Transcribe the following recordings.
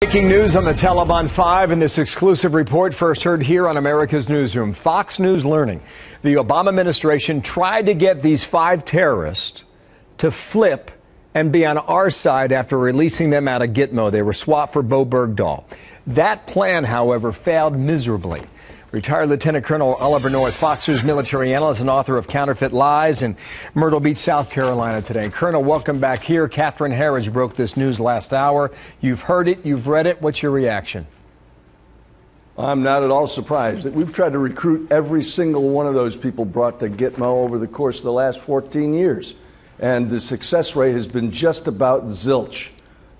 Breaking news on the Taliban 5 in this exclusive report, first heard here on America's Newsroom. Fox News learning the Obama administration tried to get these 5 terrorists to flip and be on our side after releasing them out of Gitmo. They were swapped for Bo Bergdahl. That plan, however, failed miserably. Retired Lieutenant Colonel Oliver North, Fox News military analyst and author of Counterfeit Lies in Myrtle Beach, South Carolina today. Colonel, welcome back here. Catherine Herridge broke this news last hour. You've heard it. You've read it. What's your reaction? I'm not at all surprised. We've tried to recruit every single one of those people brought to Gitmo over the course of the last 14 years. And the success rate has been just about zilch.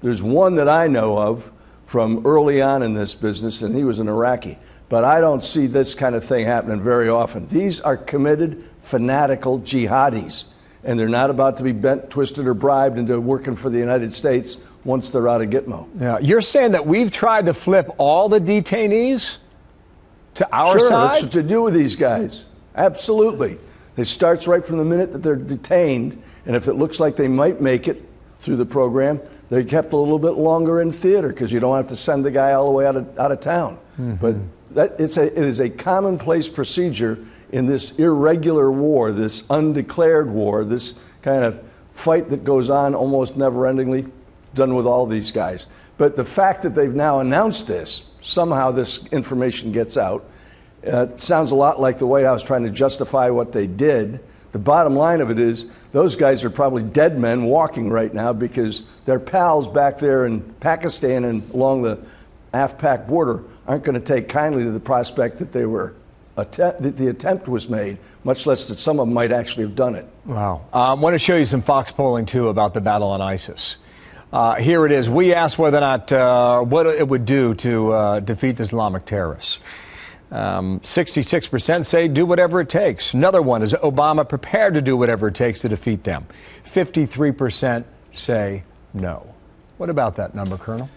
There's one that I know of from early on in this business, and he was an Iraqi. But I don't see this kind of thing happening very often. These are committed, fanatical jihadis, and they're not about to be bent, twisted, or bribed into working for the United States once they're out of Gitmo. Yeah, you're saying that we've tried to flip all the detainees to our side? side? That's what to do with these guys. Absolutely. It starts right from the minute that they're detained, and if it looks like they might make it through the program, they're kept a little bit longer in theater because you don't have to send the guy all the way out of town. But it is a commonplace procedure in this irregular war, this undeclared war, this kind of fight that goes on almost never-endingly, done with all these guys. But the fact that they've now announced this, somehow this information gets out, it sounds a lot like the White House trying to justify what they did. The bottom line of it is those guys are probably dead men walking right now because their pals back there in Pakistan and along the Af-Pak border aren't going to take kindly to the prospect that that the attempt was made, much less that some of them might actually have done it. Wow. I want to show you some Fox polling, too, about the battle on ISIS. Here it is. We asked whether or not what it would do to defeat the Islamic terrorists. 66% say do whatever it takes. Another one is Obama prepared to do whatever it takes to defeat them. 53% say no. What about that number, Colonel?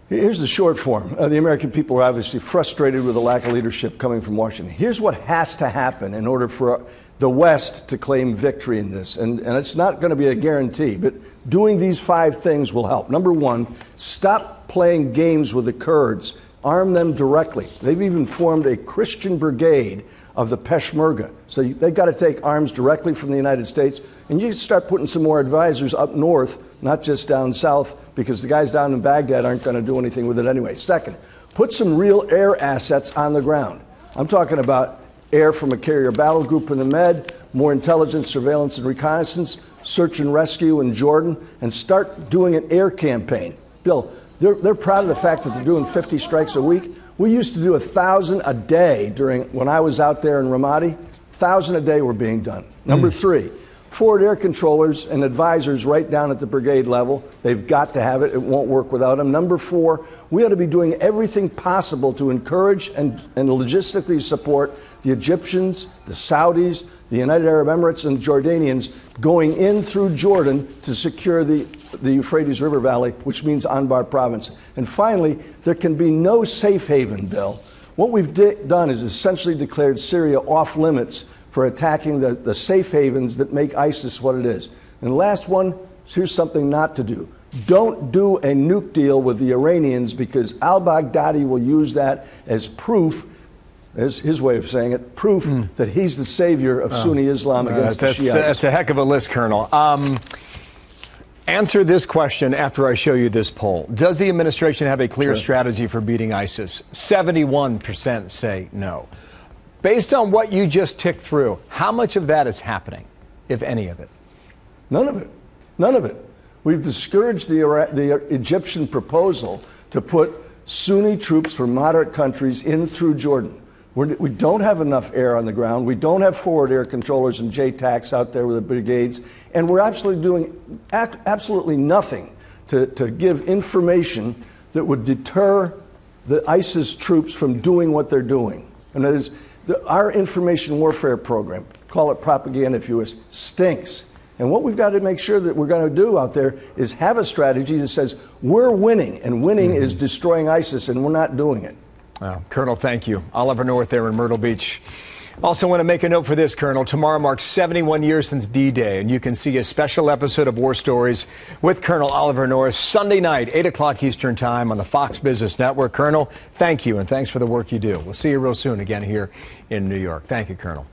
Here's the short form. The American people are obviously frustrated with the lack of leadership coming from Washington. Here's what has to happen in order for the West to claim victory in this. And it's not going to be a guarantee, but doing these 5 things will help. Number 1, stop playing games with the Kurds. Arm them directly. They've even formed a Christian brigade of the Peshmerga. So they've got to take arms directly from the United States. And you can start putting some more advisors up north, not just down south, because the guys down in Baghdad aren't going to do anything with it anyway. Second, put some real air assets on the ground. I'm talking about air from a carrier battle group in the Med, more intelligence, surveillance, and reconnaissance, search and rescue in Jordan, and start doing an air campaign. Bill, they're proud of the fact that they're doing 50 strikes a week. We used to do 1,000 a day when I was out there in Ramadi. 1,000 a day were being done. Number 3, forward air controllers and advisors right down at the brigade level. They've got to have it. It won't work without them. Number 4, we ought to be doing everything possible to encourage and logistically support the Egyptians, the Saudis, the United Arab Emirates, and the Jordanians going in through Jordan to secure the Euphrates River Valley, which means Anbar province. And finally, there can be no safe haven, Bill. What we've done is essentially declared Syria off limits for attacking the safe havens that make ISIS what it is. And the last one, here's something not to do. Don't do a nuke deal with the Iranians because al-Baghdadi will use that as proof, as his way of saying it, proof that he's the savior of Sunni Islam against the Shiites. That's a heck of a list, Colonel. Answer this question after I show you this poll. Does the administration have a clear strategy for beating ISIS? 71% say no. Based on what you just ticked through, how much of that is happening, if any of it? None of it. None of it. We've discouraged the Egyptian proposal to put Sunni troops from moderate countries in through Jordan. We don't have enough air on the ground. We don't have forward air controllers and JTACs out there with the brigades. And we're absolutely doing absolutely nothing to give information that would deter the ISIS troops from doing what they're doing. And that is, our information warfare program, call it propaganda if you wish, stinks. And what we've got to make sure that we're going to do out there is have a strategy that says we're winning, and winning is destroying ISIS, and we're not doing it. Colonel, thank you. Oliver North there in Myrtle Beach. Also want to make a note for this, Colonel. Tomorrow marks 71 years since D-Day, and you can see a special episode of War Stories with Colonel Oliver Norris Sunday night, 8 o'clock Eastern Time on the Fox Business Network. Colonel, thank you, and thanks for the work you do. We'll see you real soon again here in New York. Thank you, Colonel.